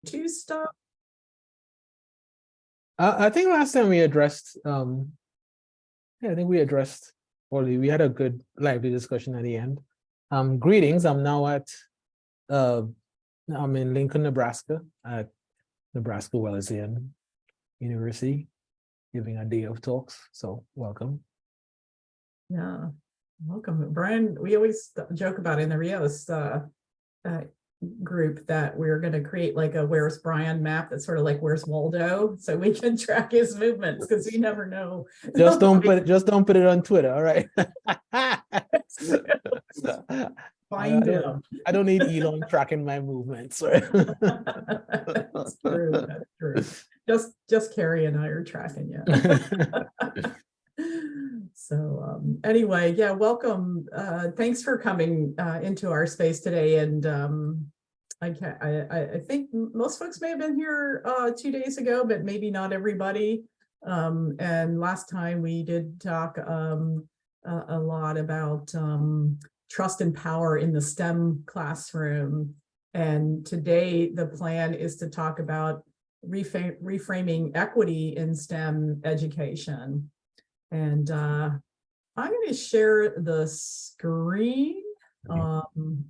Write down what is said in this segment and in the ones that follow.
to stuff? I think last time we addressed, I think we addressed, or we had a good lively discussion at the end. Greetings, I'm in Lincoln, Nebraska at Nebraska Wesleyan University, giving a day of talks, so welcome. Yeah, welcome, Bryan. We always joke about in the Rios group that we're going to create like a "Where's Bryan" map that's sort of like "Where's Waldo," so we can track his movements because we never know. Just don't put it on Twitter, all right? Find him. I don't need Elon tracking my movements. Right? That's true. That's true. Just Carrie and I are tracking you. So anyway, yeah, welcome. Thanks for coming into our space today. And I think most folks may have been here 2 days ago, but maybe not everybody. And last time we did talk a lot about trust and power in the STEM classroom. And today the plan is to talk about reframing equity in STEM education. And I'm going to share the screen, and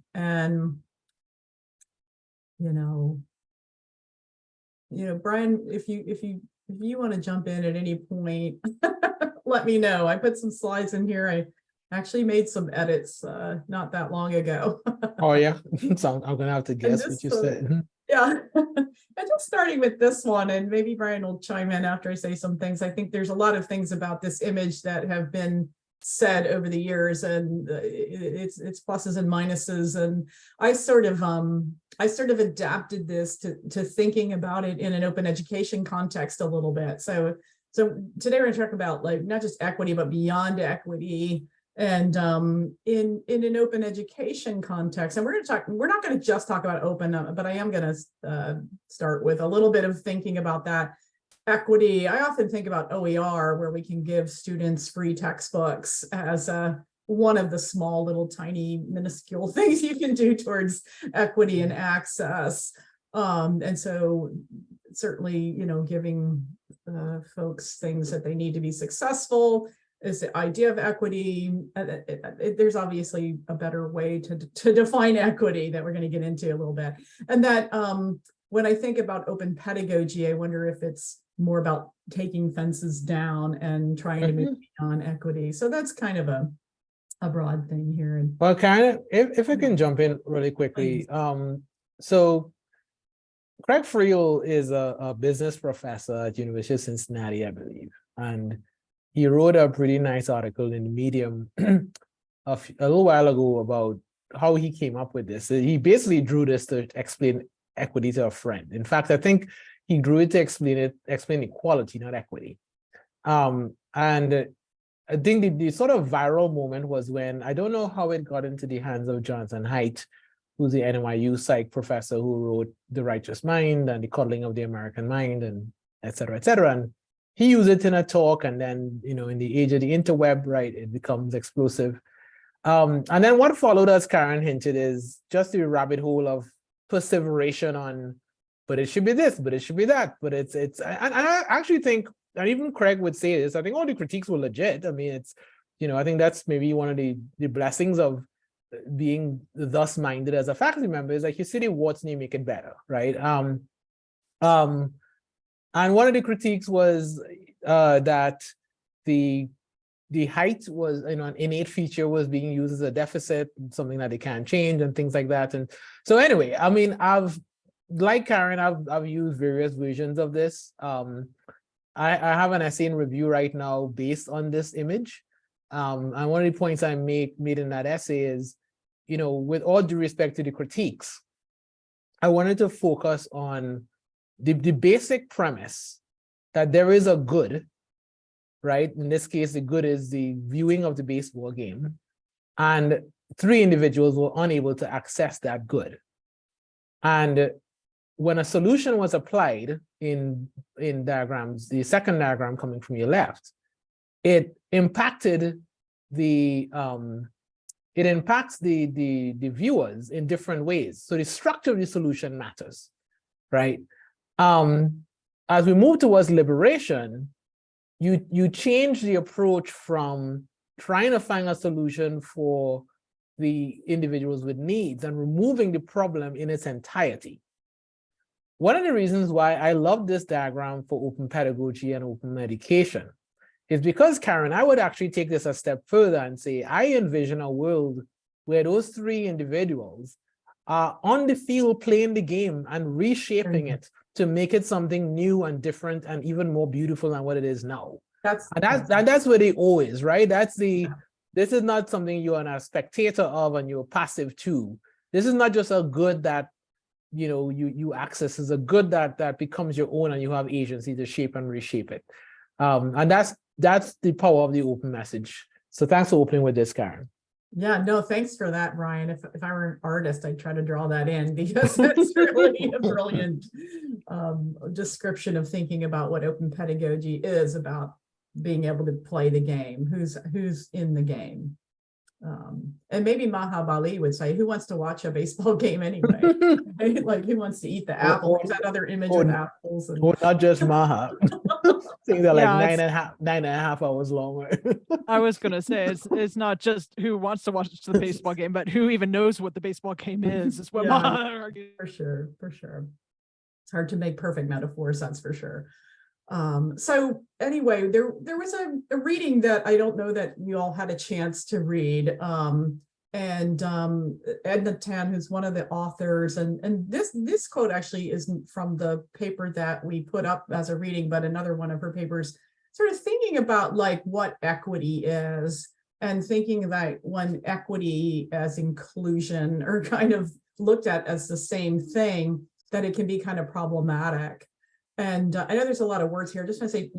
Bryan, if you want to jump in at any point, let me know. I put some slides in here. I actually made some edits not that long ago. Oh yeah, so I'm gonna have to guess what you said. Yeah, and just starting with this one, and maybe Bryan will chime in after I say some things. I think there's a lot of things about this image that have been said over the years, and it's pluses and minuses. And I sort of adapted this to thinking about it in an open education context a little bit. So today we're going to talk about like not just equity, but beyond equity. And in an open education context, and we're not going to just talk about open, but I am going to start with a little bit of thinking about that equity. I often think about OER, where we can give students free textbooks as one of the small little tiny minuscule things you can do towards equity and access. And so certainly, giving folks things that they need to be successful is the idea of equity. There's obviously a better way to define equity that we're going to get into a little bit. And that when I think about open pedagogy, I wonder if it's more about taking fences down and trying to move beyond equity. So that's kind of a broad thing here. And well, kind of, if I can jump in really quickly. So Craig Friel is a business professor at University of Cincinnati, I believe. And he wrote a pretty nice article in Medium a little while ago about how he came up with this. He basically drew this to explain equity to a friend. In fact, I think he drew it to explain equality, not equity. And I think the sort of viral moment was when, I don't know how it got into the hands of Jonathan Haidt, who's the NYU psych professor who wrote The Righteous Mind and The Coddling of the American Mind, and et cetera, et cetera. And he used it in a talk, and then, in the age of the interweb, right, it becomes explosive. And then what followed, as Karen hinted, is just the rabbit hole of perseveration on, but it should be this, but it should be that, but and I actually think, and even Craig would say this, I think all the critiques were legit. I mean, it's, I think that's maybe one of the blessings of being thus minded as a faculty member, is like you see the warts and you make it better, right? And one of the critiques was that the height was, an innate feature, was being used as a deficit, something that they can't change, and things like that. And so anyway, I mean, like Karen, I've used various versions of this. I have an essay in review right now based on this image. And one of the points I made in that essay is, with all due respect to the critiques, I wanted to focus on the basic premise that there is a good, right? In this case, the good is the viewing of the baseball game, and 3 individuals were unable to access that good. And when a solution was applied in diagrams, the second diagram coming from your left, it impacted the viewers in different ways. So the structure of the solution matters. right? As we move towards liberation, you change the approach from trying to find a solution for the individuals with needs and removing the problem in its entirety. One of the reasons why I love this diagram for open pedagogy and open education is because, Karen, I would actually take this a step further and say, I envision a world where those three individuals are on the field playing the game and reshaping it to make it something new and different and even more beautiful than what it is now. That's where they always, right? This is not something you're a spectator of and you're passive to. This is not just a good that you access, is a good that becomes your own and you have agency to shape and reshape it. And that's the power of the open message. So thanks for opening with this, Karen. Yeah, no, thanks for that, Bryan. If I were an artist, I'd try to draw that in because it's really a brilliant description of thinking about what open pedagogy is about, being able to play the game, who's in the game. And maybe Mahabali would say, who wants to watch a baseball game anyway? Right? Like, who wants to eat the apple? There's that other image of apples. Or not just Maha. Things are like 9.5 hours long. I was gonna say it's not just who wants to watch the baseball game, but who even knows what the baseball game is what Maha argues. For sure. It's hard to make perfect metaphors, that's for sure. So anyway, there was a reading that I don't know that you all had a chance to read. And Edna Tan, who's one of the authors, and this quote actually isn't from the paper that we put up as a reading, but another one of her papers, sort of thinking about like what equity is, and thinking that when equity as inclusion are kind of looked at as the same thing, that it can be kind of problematic. And I know there's a lot of words here. Just want to say,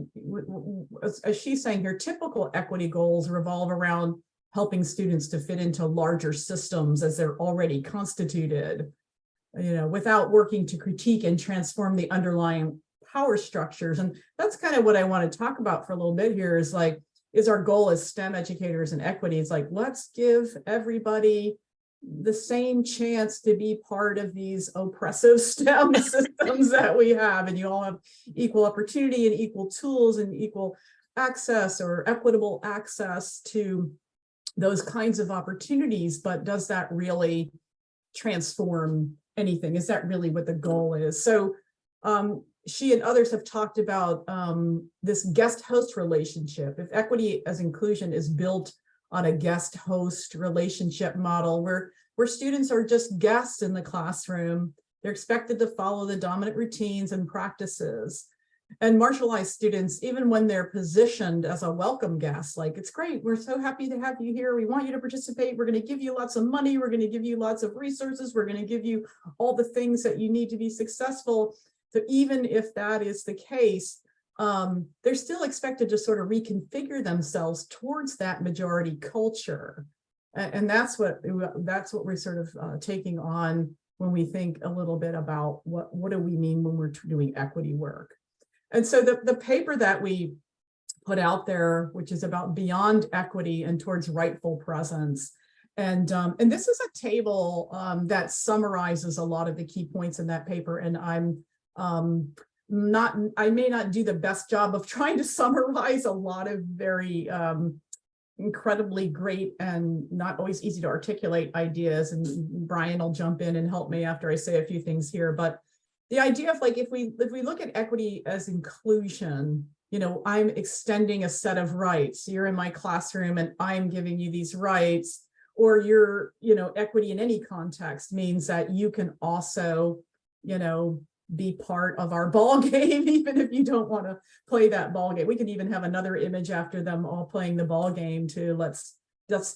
as she's saying here, typical equity goals revolve around helping students to fit into larger systems as they're already constituted, without working to critique and transform the underlying power structures. And that's kind of what I want to talk about for a little bit here is our goal as STEM educators and equity. It's like, let's give everybody the same chance to be part of these oppressive STEM systems that we have, and you all have equal opportunity and equal tools and equal access or equitable access to those kinds of opportunities. But does that really transform anything? Is that really what the goal is? So she and others have talked about this guest-host relationship. If equity as inclusion is built on a guest-host relationship model where students are just guests in the classroom, they're expected to follow the dominant routines and practices. And marginalized students, even when they're positioned as a welcome guest, like, it's great, we're so happy to have you here, we want you to participate, we're going to give you lots of money, we're going to give you lots of resources, we're going to give you all the things that you need to be successful. So even if that is the case, they're still expected to sort of reconfigure themselves towards that majority culture. And that's what we're sort of taking on when we think a little bit about what do we mean when we're doing equity work. And so the paper that we put out there, which is about beyond equity and towards rightful presence. And this is a table that summarizes a lot of the key points in that paper. And I may not do the best job of trying to summarize a lot of very incredibly great and not always easy to articulate ideas. And Bryan will jump in and help me after I say a few things here. But the idea of, like, if we look at equity as inclusion, I'm extending a set of rights. You're in my classroom and I'm giving you these rights. Or equity in any context means that you can also, be part of our ball game, even if you don't want to play that ball game. We could even have another image after them all playing the ball game to let's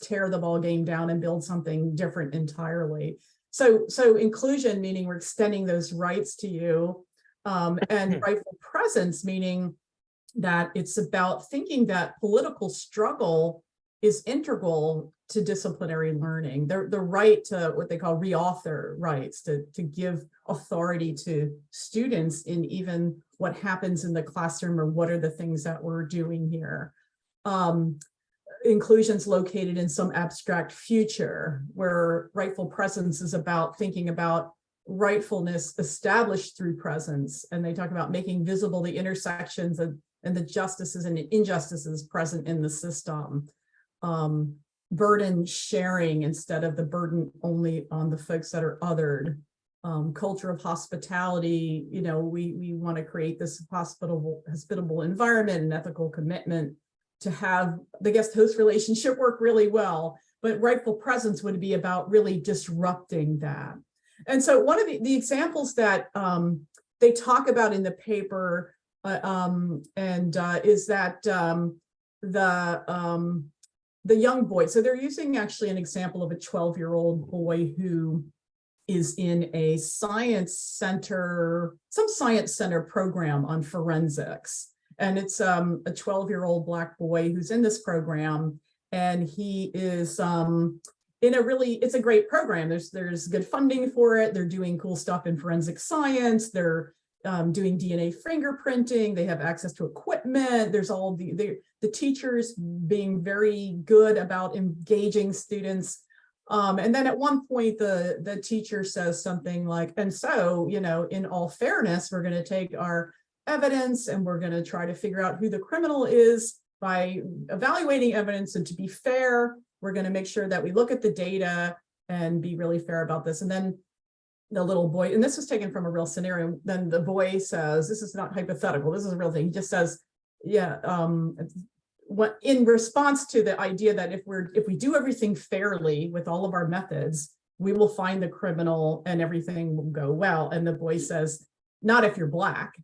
tear the ball game down and build something different entirely. So inclusion, meaning we're extending those rights to you, and rightful presence, meaning that it's about thinking that political struggle is integral to disciplinary learning. The right to what they call reauthor rights, to give authority to students in even what happens in the classroom or what are the things that we're doing here. Inclusion's located in some abstract future where rightful presence is about thinking about rightfulness established through presence. And they talk about making visible the intersections and the justices and injustices present in the system. Burden sharing instead of the burden only on the folks that are othered. Culture of hospitality, you know, we want to create this hospitable environment and ethical commitment to have the guest host relationship work really well, but rightful presence would be about really disrupting that. And so one of the examples that they talk about in the paper is that the young boy, so they're using actually an example of a 12-year-old boy who is in a science center program on forensics. And it's a 12-year-old Black boy who's in this program, and he is it's a great program. There's good funding for it. They're doing cool stuff in forensic science. They're doing DNA fingerprinting. They have access to equipment. There's all the teachers being very good about engaging students. And then at one point, the teacher says something like, and so, you know, in all fairness, we're going to take our evidence and we're going to try to figure out who the criminal is by evaluating evidence. And to be fair, we're going to make sure that we look at the data and be really fair about this. And then the little boy, and this was taken from a real scenario, then the boy says, this is not hypothetical, this is a real thing. He just says, yeah, what in response to the idea that if we do everything fairly with all of our methods, we will find the criminal and everything will go well. And the boy says, not if you're Black.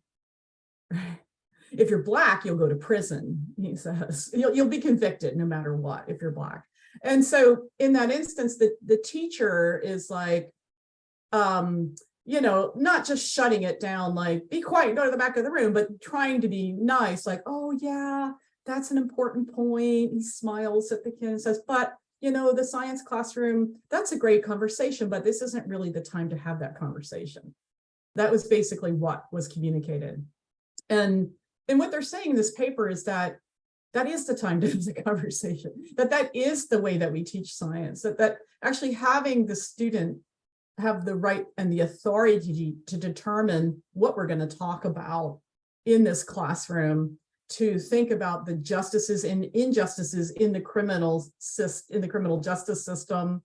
If you're Black, you'll go to prison. He says, you'll be convicted no matter what if you're Black. And so in that instance, the teacher is like, you know, not just shutting it down, like, be quiet, go to the back of the room, but trying to be nice, like, oh yeah, that's an important point. He smiles at the kid and says, but you know, the science classroom, that's a great conversation, but this isn't really the time to have that conversation. That was basically what was communicated. And what they're saying in this paper is that is the time to have the conversation, that is the way that we teach science, that actually having the student have the right and the authority to determine what we're going to talk about in this classroom, to think about the justices and injustices in the criminal justice system,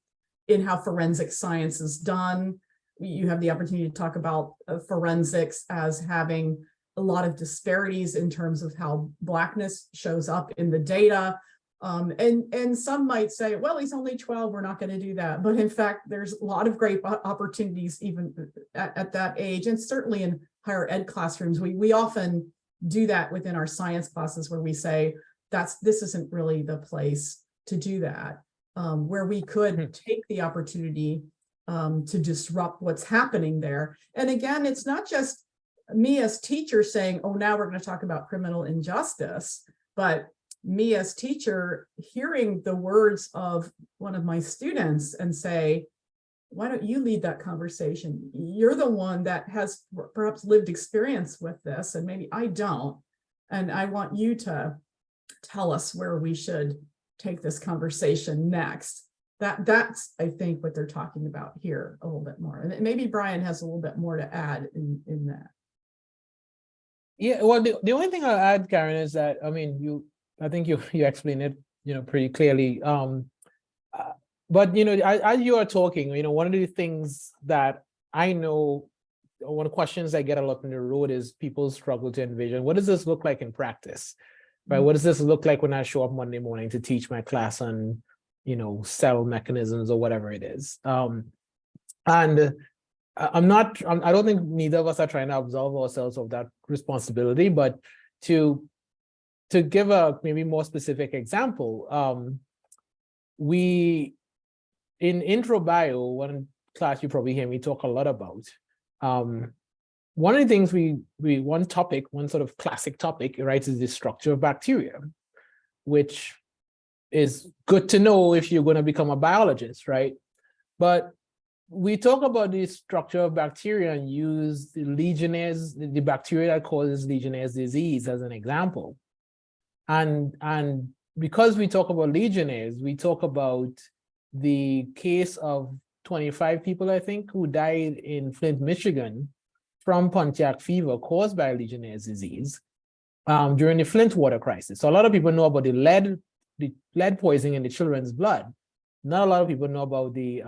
in how forensic science is done. You have the opportunity to talk about forensics as having a lot of disparities in terms of how Blackness shows up in the data. And some might say, well, he's only 12, we're not going to do that. But in fact, there's a lot of great opportunities even at that age, and certainly in higher ed classrooms. We often do that within our science classes, where we say, this isn't really the place to do that, where we could take the opportunity to disrupt what's happening there. And again, it's not just me as teacher saying, oh, now we're going to talk about criminal injustice, but me as teacher hearing the words of one of my students and say, why don't you lead that conversation? You're the one that has perhaps lived experience with this, and maybe I don't. And I want you to tell us where we should take this conversation next. That's, I think, what they're talking about here a little bit more. And maybe Bryan has a little bit more to add in that. Yeah, well, the only thing I'll add, Karen, is that, I mean, I think you explained it, you know, pretty clearly. But, you know, as you are talking, you know, one of the things that I know, one of the questions I get a lot on the road is people struggle to envision, what does this look like in practice, right? What does this look like when I show up Monday morning to teach my class on, you know, cell mechanisms or whatever it is? And I don't think neither of us are trying to absolve ourselves of that responsibility, but to give a maybe more specific example, we in intro bio, one class you probably hear me talk a lot about. One of the things one sort of classic topic, right, is the structure of bacteria, which is good to know if you're going to become a biologist, right? But we talk about the structure of bacteria and use the Legionnaire's, the bacteria that causes Legionnaire's disease as an example. And because we talk about Legionnaire's, we talk about the case of 25 people, I think, who died in Flint, Michigan from Pontiac fever caused by Legionnaire's disease during the Flint water crisis. So a lot of people know about the lead poisoning in the children's blood. Not a lot of people know about the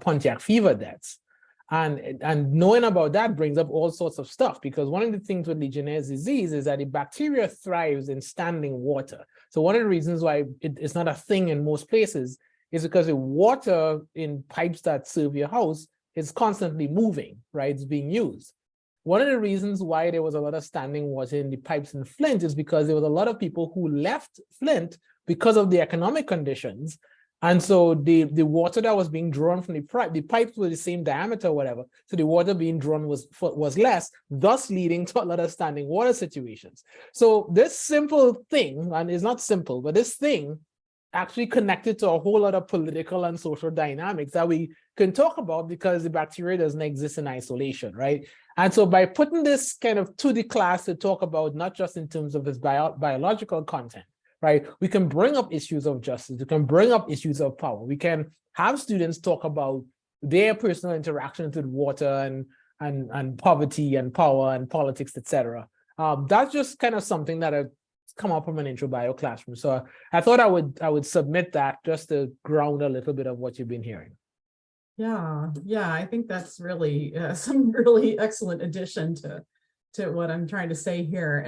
Pontiac fever deaths. And knowing about that brings up all sorts of stuff, because one of the things with Legionnaire's disease is that the bacteria thrives in standing water. So one of the reasons why it's not a thing in most places is because the water in pipes that serve your house is constantly moving, right? It's being used. One of the reasons why there was a lot of standing water in the pipes in Flint is because there was a lot of people who left Flint because of the economic conditions. And so the water that was being drawn from the pipes were the same diameter or whatever. So the water being drawn was less, thus leading to a lot of standing water situations. So this simple thing, and it's not simple, but this thing actually connected to a whole lot of political and social dynamics that we can talk about, because the bacteria doesn't exist in isolation, right? And so by putting this kind of to the class to talk about not just in terms of its biological content, right? We can bring up issues of justice. We can bring up issues of power. We can have students talk about their personal interactions with water and poverty and power and politics, etc. That's just kind of something that has come up from an intro bio classroom. So I thought I would submit that just to ground a little bit of what you've been hearing. Yeah, I think that's really some really excellent addition to what I'm trying to say here.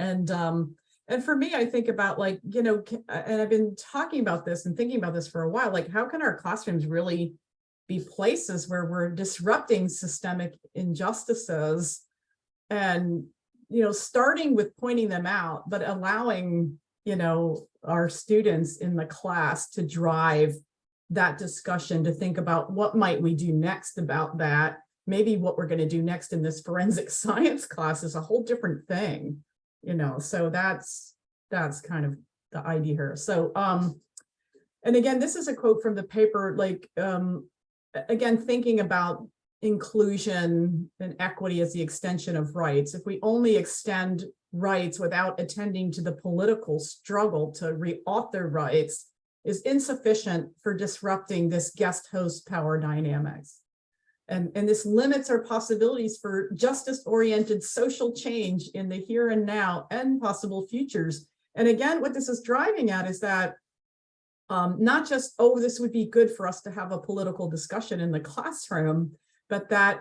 And for me, I think about, like, you know, and I've been talking about this and thinking about this for a while, like, how can our classrooms really be places where we're disrupting systemic injustices and, you know, starting with pointing them out, but allowing, you know, our students in the class to drive that discussion, to think about what might we do next about that. Maybe what we're going to do next in this forensic science class is a whole different thing. You know, so that's kind of the idea here. So, and again, this is a quote from the paper, like, again, thinking about inclusion and equity as the extension of rights. If we only extend rights without attending to the political struggle to re-author rights, is insufficient for disrupting this guest host power dynamics. And this limits our possibilities for justice-oriented social change in the here and now and possible futures. And again, what this is driving at is that not just, oh, this would be good for us to have a political discussion in the classroom, but that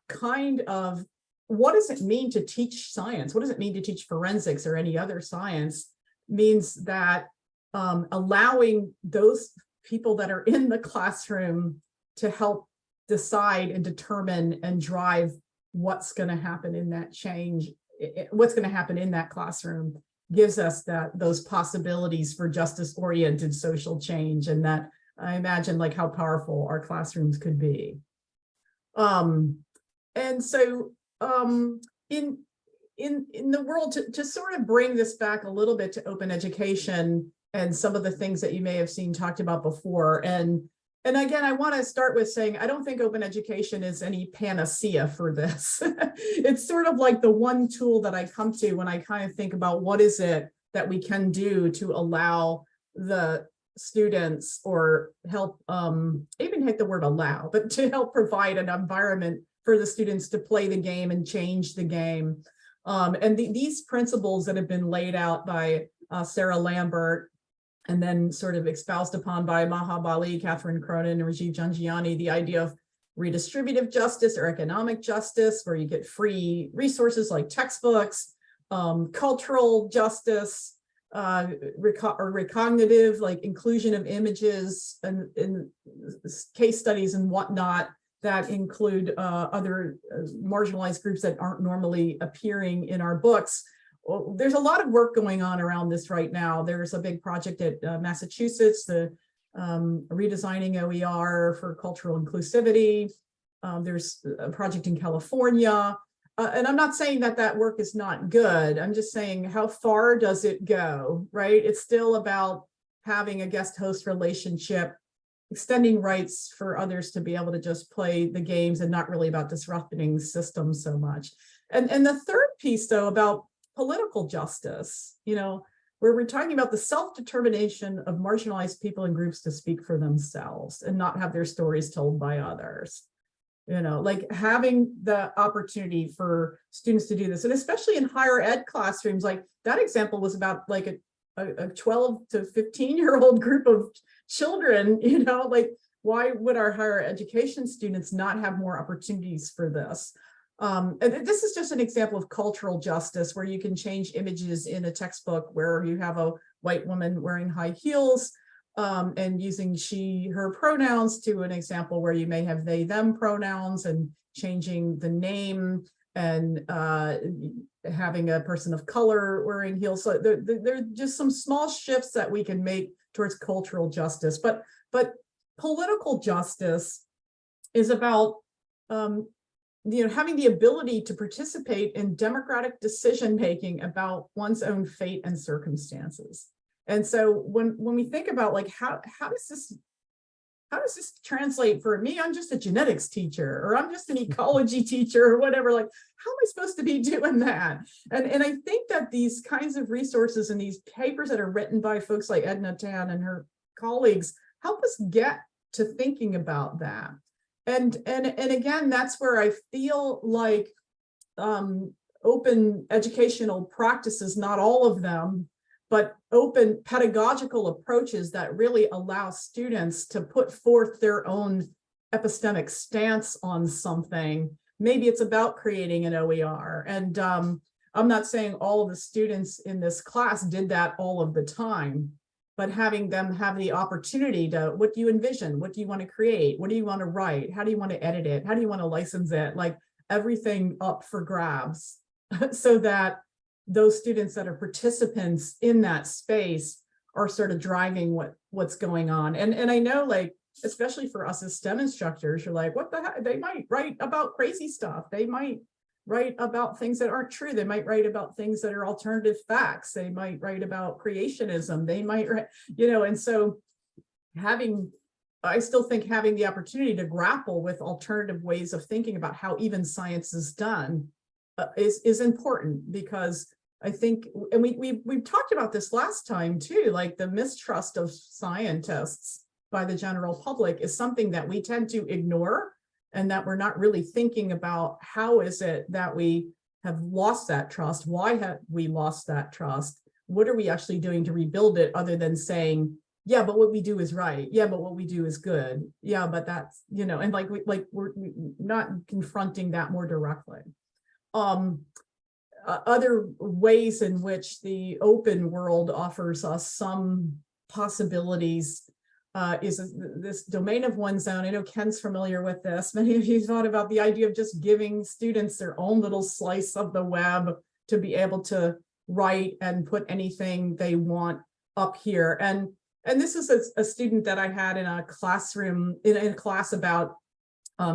kind of, what does it mean to teach science? What does it mean to teach forensics or any other science? Means that allowing those people that are in the classroom to help decide and determine and drive what's going to happen in that change, what's going to happen in that classroom, gives us those possibilities for justice-oriented social change. And that, I imagine, like, how powerful our classrooms could be. And so in the world, to sort of bring this back a little bit to open education and some of the things that you may have seen talked about before. And again, I want to start with saying, I don't think open education is any panacea for this. It's sort of like the one tool that I come to when I kind of think about what is it that we can do to allow the students, or help, I even hate the word allow, but to help provide an environment for the students to play the game and change the game. And these principles that have been laid out by Sarah Lambert, and then sort of espoused upon by Maha Bali, Catherine Cronin, and Rajiv Jangiani, the idea of redistributive justice or economic justice, where you get free resources like textbooks, cultural justice, or recognitive, like inclusion of images and case studies and whatnot that include other marginalized groups that aren't normally appearing in our books. Well, there's a lot of work going on around this right now. There's a big project at Massachusetts, the redesigning OER for cultural inclusivity. There's a project in California. And I'm not saying that work is not good. I'm just saying, how far does it go, right? It's still about having a guest host relationship, extending rights for others to be able to just play the games, and not really about disrupting systems so much. And the third piece, though, about political justice, you know, where we're talking about the self-determination of marginalized people and groups to speak for themselves and not have their stories told by others. Like having the opportunity for students to do this, and especially in higher ed classrooms, like that example was about like a 12 to 15-year-old group of children, like why would our higher education students not have more opportunities for this? And this is just an example of cultural justice where you can change images in a textbook where you have a white woman wearing high heels and using she, her pronouns to an example where you may have they, them pronouns and changing the name and having a person of color wearing heels. So there are just some small shifts that we can make towards cultural justice. But political justice is about having the ability to participate in democratic decision-making about one's own fate and circumstances. And so when we think about like how does this translate for me? I'm just a genetics teacher, or I'm just an ecology teacher, or whatever. Like, how am I supposed to be doing that? And I think that these kinds of resources and these papers that are written by folks like Edna Tan and her colleagues help us get to thinking about that. And again, that's where I feel like open educational practices, not all of them, but open pedagogical approaches that really allow students to put forth their own epistemic stance on something. Maybe it's about creating an OER. And I'm not saying all of the students in this class did that all of the time, but having them have the opportunity to, what do you envision? What do you want to create? What do you want to write? How do you want to edit it? How do you want to license it? Like everything up for grabs so that those students that are participants in that space are sort of driving what's going on. And I know, like, especially for us as STEM instructors, you're like, what the heck? They might write about crazy stuff. They might write about things that aren't true. They might write about things that are alternative facts. They might write about creationism. They might write, and so I still think having the opportunity to grapple with alternative ways of thinking about how even science is done is important, because I think, and we've talked about this last time too, like the mistrust of scientists by the general public is something that we tend to ignore, and that we're not really thinking about how is it that we have lost that trust? Why have we lost that trust? What are we actually doing to rebuild it, other than saying, yeah, but what we do is right. Yeah, but what we do is good. Yeah, but that's, and we're not confronting that more directly. Other ways in which the open world offers us some possibilities is this domain of one's own. I know Ken's familiar with this. Many of you thought about the idea of just giving students their own little slice of the web to be able to write and put anything they want up here. And this is a student that I had in a classroom, in a class about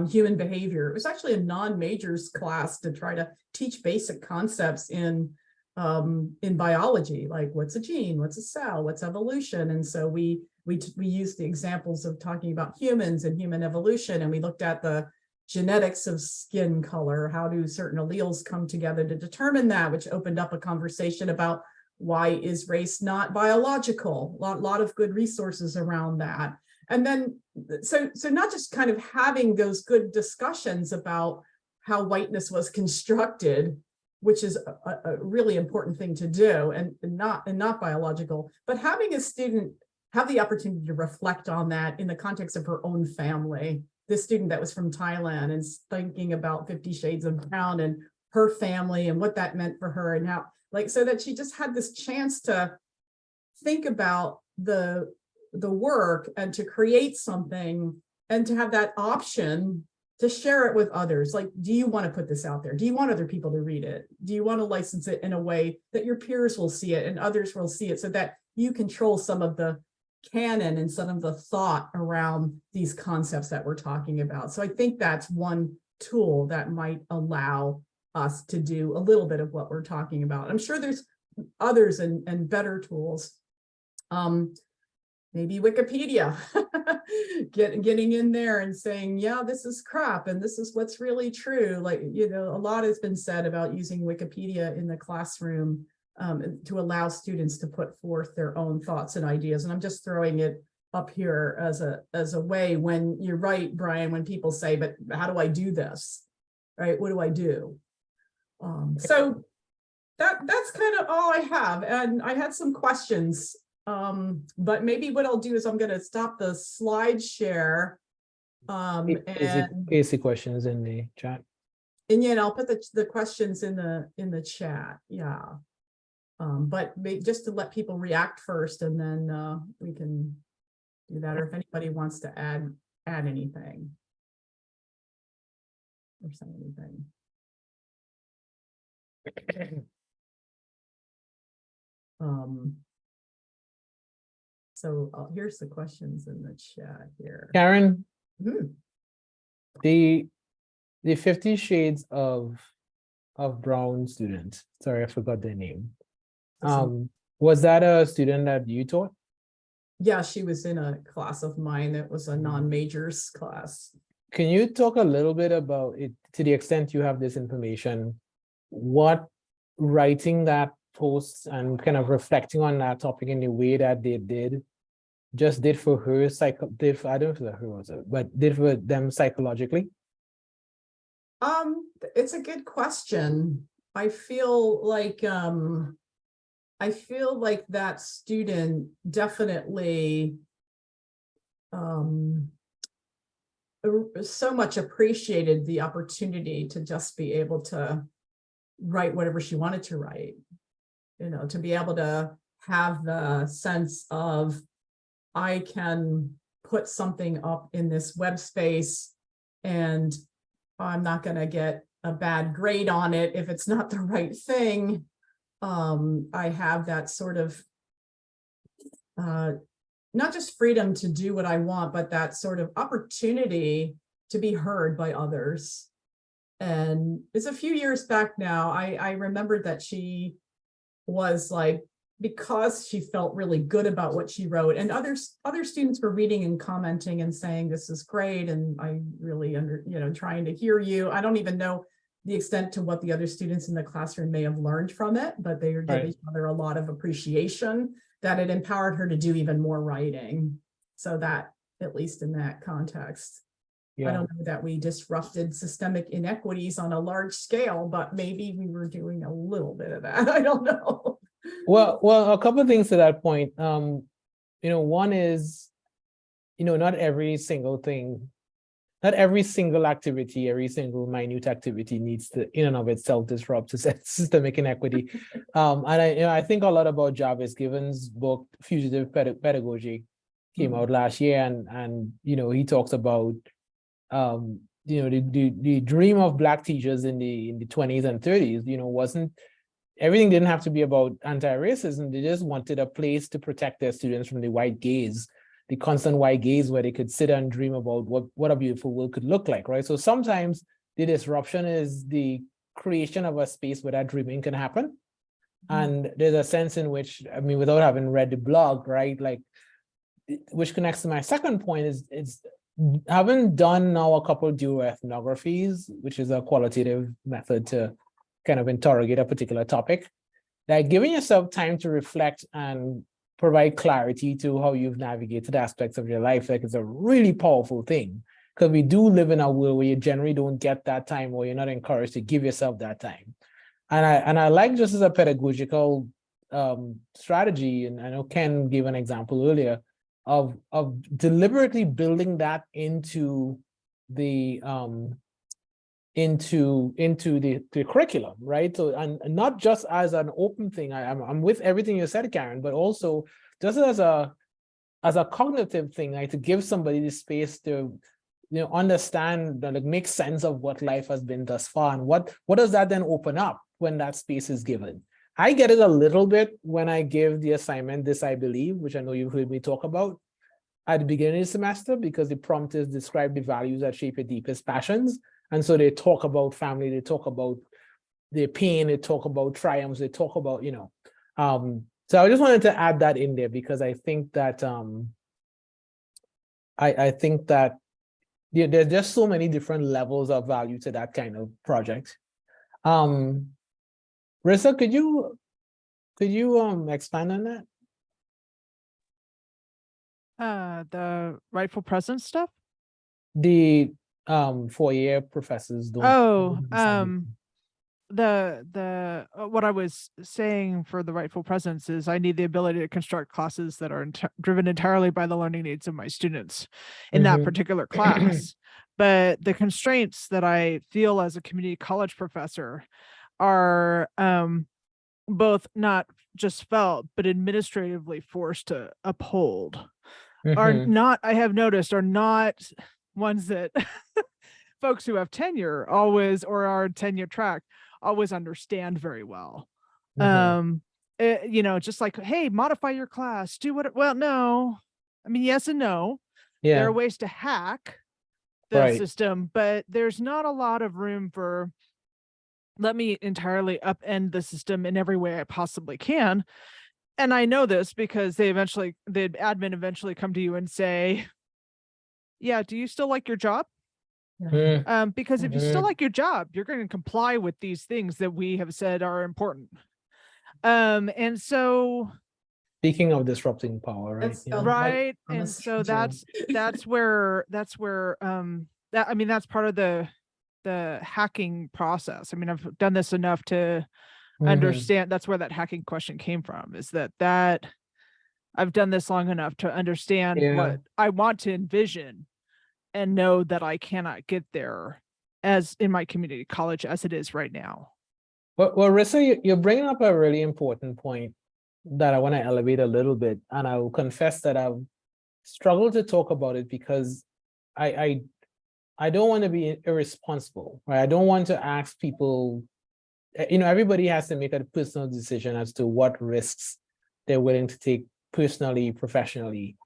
human behavior. It was actually a non-majors class to try to teach basic concepts in biology, like what's a gene, what's a cell, what's evolution. And so we used the examples of talking about humans and human evolution, and we looked at the genetics of skin color. How do certain alleles come together to determine that, which opened up a conversation about why is race not biological? A lot of good resources around that. And then, so not just kind of having those good discussions about how whiteness was constructed, which is a really important thing to do, and not biological, but having a student have the opportunity to reflect on that in the context of her own family. This student that was from Thailand and thinking about 50 Shades of Brown and her family and what that meant for her, and how, like, so that she just had this chance to think about the work and to create something, and to have that option to share it with others. Like, do you want to put this out there? Do you want other people to read it? Do you want to license it in a way that your peers will see it and others will see it, so that you control some of the canon and some of the thought around these concepts that we're talking about? So I think that's one tool that might allow us to do a little bit of what we're talking about. I'm sure there's others and better tools. Maybe Wikipedia, getting in there and saying, yeah, this is crap and this is what's really true. Like, a lot has been said about using Wikipedia in the classroom. to allow students to put forth their own thoughts and ideas. And I'm just throwing it up here as a way when you're right, Brian, when people say, but how do I do this? Right? What do I do? So that's kind of all I have. And I had some questions, but maybe what I'll do is I'm going to stop the slide share. Basic questions in the chat. And yeah, and I'll put the questions in the chat. Yeah. But just to let people react first, and then we can do that. Or if anybody wants to add anything or say anything. So here's the questions in the chat here. Karen, Mhm. the 50 Shades of Brown student. Sorry, I forgot their name. Was that a student that you taught? Yeah, she was in a class of mine that was a non-majors class. Can you talk a little bit about it, to the extent you have this information, what writing that post and kind of reflecting on that topic in the way that they did for her, I don't know if her was it, but did for them psychologically? It's a good question. I feel like that student definitely so much appreciated the opportunity to just be able to write whatever she wanted to write, to be able to have the sense of, I can put something up in this web space and I'm not going to get a bad grade on it if it's not the right thing. I have that sort of not just freedom to do what I want, but that sort of opportunity to be heard by others. And it's a few years back now. I remembered that she was like, because she felt really good about what she wrote, and other students were reading and commenting and saying, this is great, and I really trying to hear you. I don't even know the extent to what the other students in the classroom may have learned from it, but they were giving each other a lot of appreciation that it empowered her to do even more writing. So that, at least in that context, I don't know that we disrupted systemic inequities on a large scale, but maybe we were doing a little bit of that. I don't know. Well, a couple of things to that point. One is, not every single thing, not every single activity, every single minute activity needs to, in and of itself, disrupt systemic inequity. And I think a lot about Jarvis Given's book, Fugitive Pedagogy, came out last year, and he talks about the dream of Black teachers in the 20s and 30s, wasn't, everything didn't have to be about anti-racism. They just wanted a place to protect their students from the white gaze, the constant white gaze, where they could sit and dream about what a beautiful world could look like, right? So sometimes the disruption is the creation of a space where that dreaming can happen. And there's a sense in which, without having read the blog, right, like, which connects to my second point, is having done now a couple of ethnographies, which is a qualitative method to kind of interrogate a particular topic, that giving yourself time to reflect and provide clarity to how you've navigated aspects of your life, like, it's a really powerful thing, because we do live in a world where you generally don't get that time, or you're not encouraged to give yourself that time. And I like, just as a pedagogical strategy, and I know Ken gave an example earlier of deliberately building that into the the curriculum, right? So, and not just as an open thing. I'm with everything you said, Karen, but also just as a cognitive thing, like, to give somebody the space to understand, like, make sense of what life has been thus far, and what does that then open up when that space is given. I get it a little bit when I give the assignment, This I Believe, which I know you've heard me talk about at the beginning of the semester, because the prompt is describe the values that shape your deepest passions. And so they talk about family, they talk about their pain, they talk about triumphs, they talk about, so I just wanted to add that in there, because I think that I think that there's just so many different levels of value to that kind of project. Rissa, could you Could you expand on that? The rightful presence stuff. The 4-year professors don't. Oh, what I was saying for the rightful presence is I need the ability to construct classes that are driven entirely by the learning needs of my students in that particular class. But the constraints that I feel as a community college professor are both not just felt, but administratively forced to uphold. Are not, I have noticed, are not ones that folks who have tenure always, or are tenure track, always understand very well. You know, just like, hey, modify your class, do what, well, no. I mean, yes and no. There Yeah, are ways to hack the right. system, but there's not a lot of room for, let me entirely upend the system in every way I possibly can. And I know this because the admin eventually come to you and say, yeah, do you still like your job? Because if you still like your job, you're going to comply with these things that we have said are important. And so, Speaking of disrupting power, right? That's Yeah. right. on the And so schedule. that's where that, I mean, that's part of the hacking process. I mean, I've done this enough to understand that's where that hacking question came from, is that I've done this long enough to understand Yeah. what I want to envision and know that I cannot get there as in my community college as it is right now. Well, Rissa, you're bringing up a really important point that I want to elevate a little bit, and I will confess that I've struggled to talk about it because I don't want to be irresponsible, right? I don't want to ask people, you know, everybody has to make a personal decision as to what risks they're willing to take personally, professionally.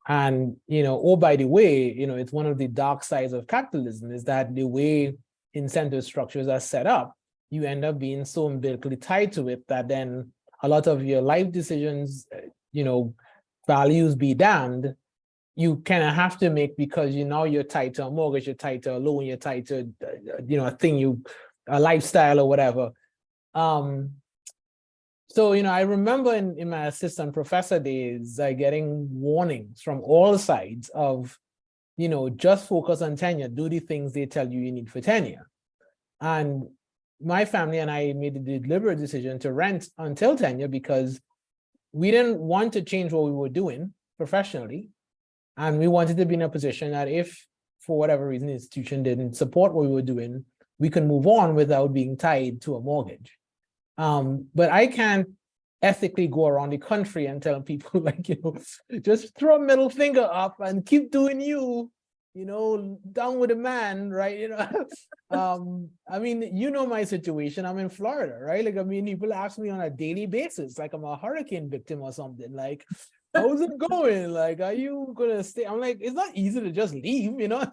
And, you know, oh, by the way, you know, it's one of the dark sides of capitalism is that the way incentive structures are set up, you end up being so umbilically tied to it that then a lot of your life decisions, you know, values be damned, you kind of have to make because you're tied to a mortgage, you're tied to a loan, you're tied to, you know, a lifestyle or whatever. So, you know, I remember in my assistant professor days, getting warnings from all sides of, you know, just focus on tenure, do the things they tell you need for tenure. And my family and I made the deliberate decision to rent until tenure because we didn't want to change what we were doing professionally. And we wanted to be in a position that if, for whatever reason, the institution didn't support what we were doing, we can move on without being tied to a mortgage. But I can't ethically go around the country and tell people like, you know, just throw a middle finger up and keep doing you know, down with the man, right? You know, I mean, you know, my situation, I'm in Florida, right? Like, I mean, people ask me on a daily basis, like I'm a hurricane victim or something, like, how's it going? Like, are you gonna stay? I'm like, it's not easy to just leave, you know?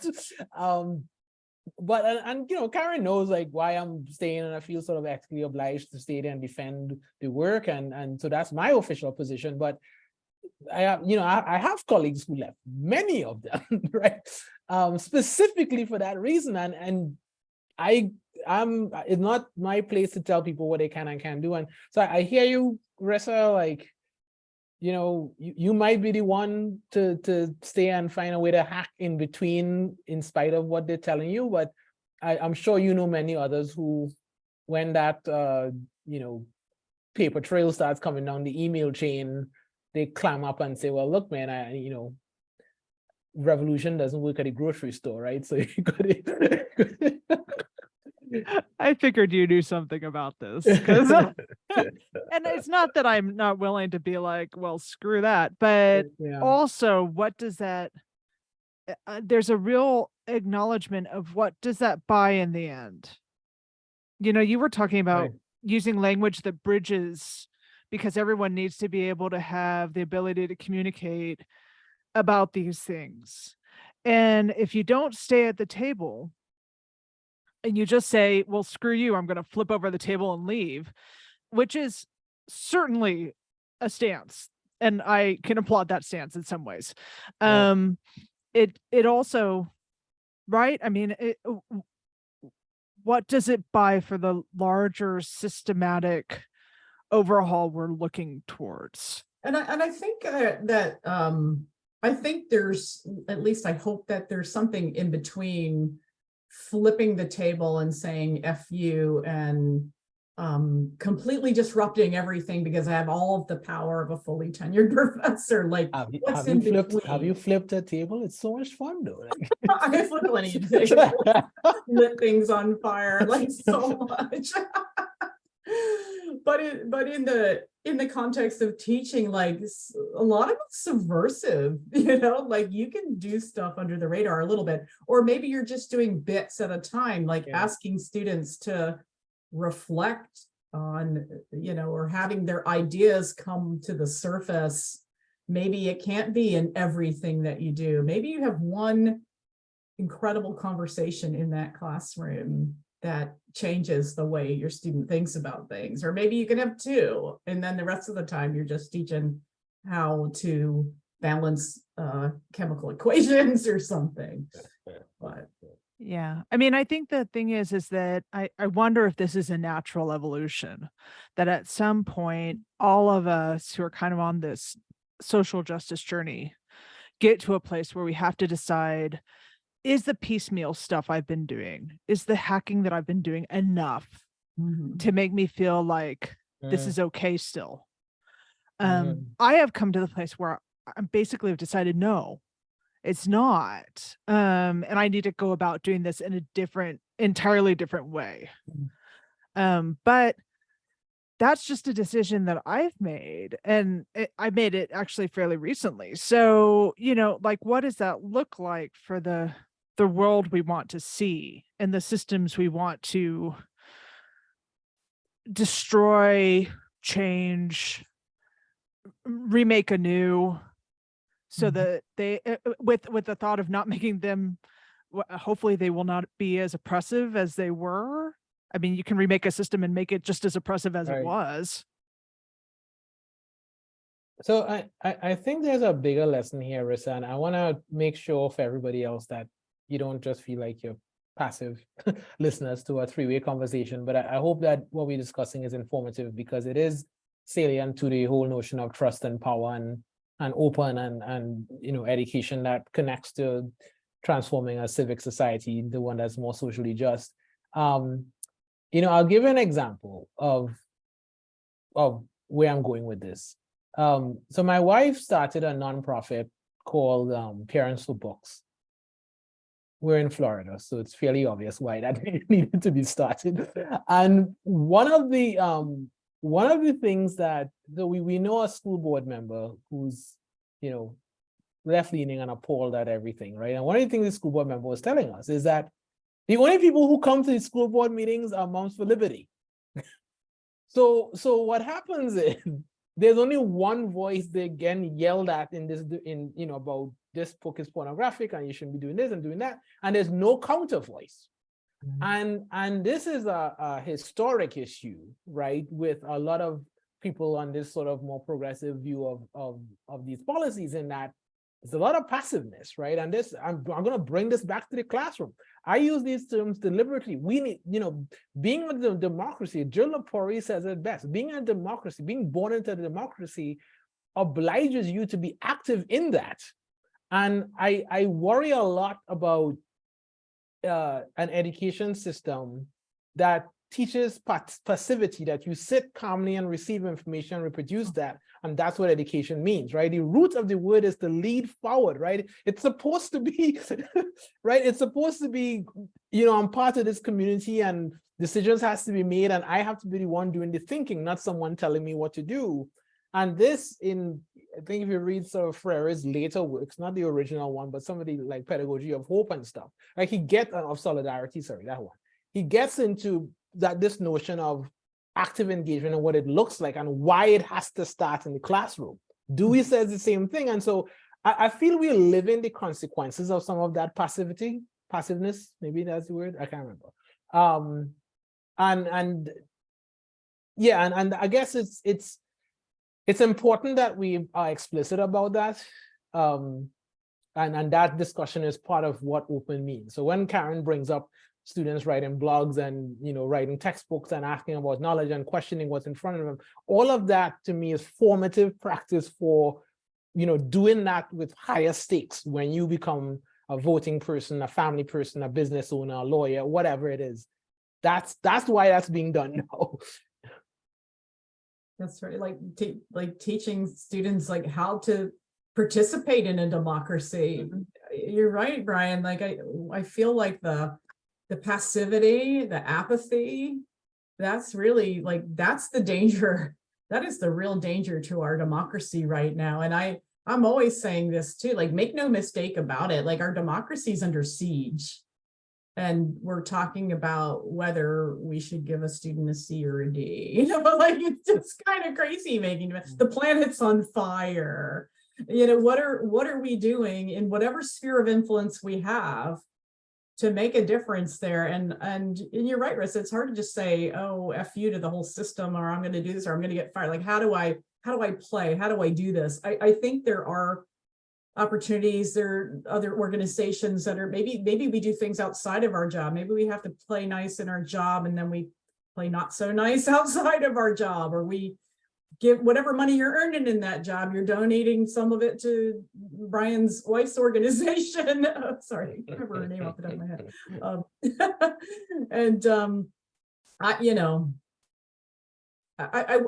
But and you know, Karen knows like why I'm staying, and I feel sort of ethically obliged to stay there and defend the work, and so that's my official position. But I have, you know, I have colleagues who left, many of them, right? Specifically for that reason, and it's not my place to tell people what they can and can't do. And so I hear you, Ressa, like, you know, you might be the one to stay and find a way to hack in between in spite of what they're telling you. But I'm sure you know many others who, when that, you know, paper trail starts coming down the email chain, they climb up and say, well, look, man, you know, revolution doesn't work at a grocery store, right? So you got it. I figured you knew something about this because and it's not that I'm not willing to be like, well, screw that, but also what does that there's a real acknowledgement of what does that buy in the end. You know, you were talking about using language that bridges, because everyone needs to be able to have the ability to communicate about these things. And if you don't stay at the table and you just say, well, screw you, I'm going to flip over the table and leave, which is certainly a stance. And I can applaud that stance in some ways. It also, right? I mean, what does it buy for the larger systematic overhaul we're looking towards. And I think that I think there's, at least I hope that there's something in between flipping the table and saying F you and completely disrupting everything because I have all of the power of a fully tenured professor. Like, what's in between? Have you flipped a table? It's so much fun though. Like. I flip plenty of things, lit things on fire, like so much. But in the context of teaching, like a lot of it's subversive, like you can do stuff under the radar a little bit, or maybe you're just doing bits at a time, like asking students to reflect on, or having their ideas come to the surface. Maybe it can't be in everything that you do. Maybe you have one incredible conversation in that classroom that changes the way your student thinks about things. Or maybe you can have two, and then the rest of the time you're just teaching how to balance chemical equations or something. But yeah, I mean, I think the thing is that I wonder if this is a natural evolution, that at some point, all of us who are kind of on this social justice journey get to a place where we have to decide, is the piecemeal stuff I've been doing, is the hacking that I've been doing enough to make me feel like this is okay still? I have come to the place where I basically have decided, no, it's not. And I need to go about doing this in a entirely different way. But that's just a decision that I've made, and I made it actually fairly recently. So, like, what does that look like for the world we want to see and the systems we want to destroy, change, remake anew, so that they, with the thought of not making them, hopefully they will not be as oppressive as they were. I mean, you can remake a system and make it just as oppressive as it was. So I think there's a bigger lesson here, Rissa, and I want to make sure for everybody else that you don't just feel like you're passive listeners to a three-way conversation, but I hope that what we're discussing is informative, because it is salient to the whole notion of trust and power and open and education that connects to transforming a civic society, the one that's more socially just. I'll give you an example of where I'm going with this. So my wife started a nonprofit called Parents for Books. We're in Florida, so it's fairly obvious why that needed to be started. And one of the things that we know a school board member who's left-leaning and appalled at everything, right? And one of the things the school board member was telling us is that the only people who come to the school board meetings are Moms for Liberty. So what happens is there's only one voice they get yelled at about this book is pornographic and you shouldn't be doing this and doing that, and there's no counter voice. And this is a historic issue, right, with a lot of people on this sort of more progressive view of these policies, in that there's a lot of passiveness, right? And this, I'm going to bring this back to the classroom. I use these terms deliberately. We need, being a democracy, Jill Lepore says it best, being a democracy, being born into the democracy obliges you to be active in that. And I worry a lot about an education system that teaches passivity, that you sit calmly and receive information, reproduce that, and that's what education means, right? The root of the word is to lead forward, right? It's supposed to be, right? It's supposed to be, I'm part of this community and decisions has to be made and I have to be the one doing the thinking, not someone telling me what to do. And this, I think if you read some of Freire's later works, not the original one, but some of the like Pedagogy of Hope and stuff, like of solidarity, sorry, that one. He gets into this notion of active engagement and what it looks like and why it has to start in the classroom. Dewey says the same thing. And so I feel we're living the consequences of some of that passiveness, maybe that's the word, I can't remember. And I guess it's important that we are explicit about that. And that discussion is part of what open means. So when Karen brings up students writing blogs and, writing textbooks and asking about knowledge and questioning what's in front of them. All of that to me is formative practice for, doing that with higher stakes when you become a voting person, a family person, a business owner, a lawyer, whatever it is. That's why that's being done now. That's right. Like teaching students like how to participate in a democracy. Mhm. You're right, Bryan. Like I feel like the passivity, the apathy, that's really that's the danger. That is the real danger to our democracy right now. And I'm always saying this too, like, make no mistake about it. Like, our democracy is under siege. And we're talking about whether we should give a student a C or a D. It's just kind of crazy making the planet's on fire. What are we doing in whatever sphere of influence we have to make a difference there? And you're right, Rissa, it's hard to just say, oh, F you to the whole system, or I'm going to do this, or I'm going to get fired. Like, how do I play? How do I do this? I think there are opportunities. There are other organizations that are maybe we do things outside of our job. Maybe we have to play nice in our job and then we play not so nice outside of our job, or we give whatever money you're earning in that job, you're donating some of it to Bryan's wife's organization. Sorry, I can't remember her name off the top of my head.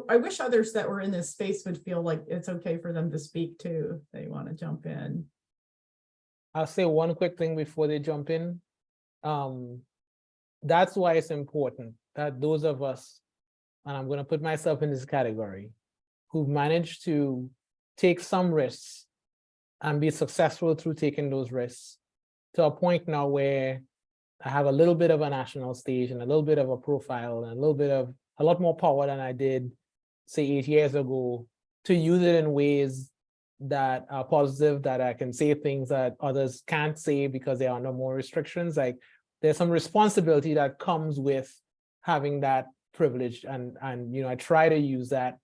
I wish others that were in this space would feel like it's okay for them to speak too, if they want to jump in. I'll say one quick thing before they jump in. That's why it's important that those of us, and I'm going to put myself in this category, who've managed to take some risks and be successful through taking those risks to a point now where I have a little bit of a national stage and a little bit of a profile and a lot more power than I did, say, 8 years ago, to use it in ways that are positive, that I can say things that others can't say because they are under more restrictions. Like, there's some responsibility that comes with having that privilege, and I try to use that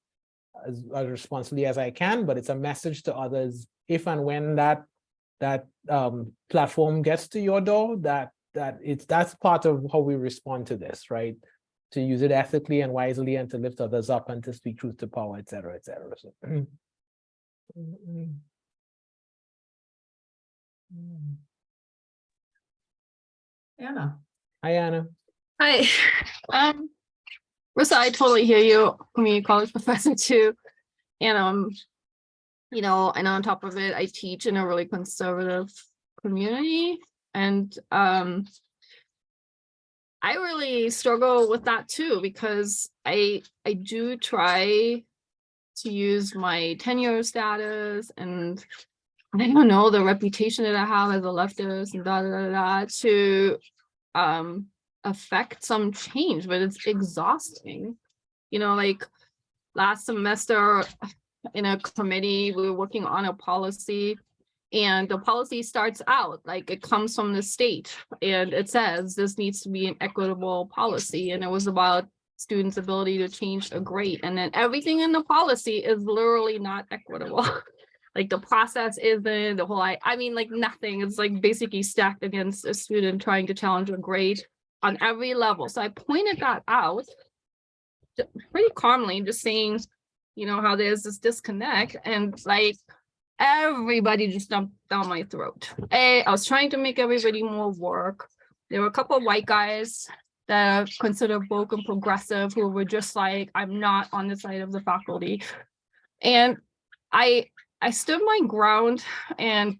as responsibly as I can, but it's a message to others if and when that platform gets to your door, that's part of how we respond to this, right? To use it ethically and wisely, and to lift others up, and to speak truth to power, et cetera, et cetera. So, Anna. Hi, Anna. Hi. Rissa, I totally hear you, community college professor too. And and on top of it, I teach in a really conservative community. And I really struggle with that too, because I do try to use my tenure status and I don't know, the reputation that I have as a leftist and to affect some change, but it's exhausting. Like last semester in a committee, we were working on a policy, and the policy starts out like it comes from the state and it says this needs to be an equitable policy, and it was about students' ability to change a grade, and then everything in the policy is literally not equitable. Like the process isn't, the whole like nothing. It's like basically stacked against a student trying to challenge a grade on every level. So I pointed that out pretty calmly, just saying, how there's this disconnect, and like everybody just dumped down my throat. I was trying to make everybody more work. There were a couple of white guys that are considered woke and progressive who were just like, I'm not on the side of the faculty. And I stood my ground, and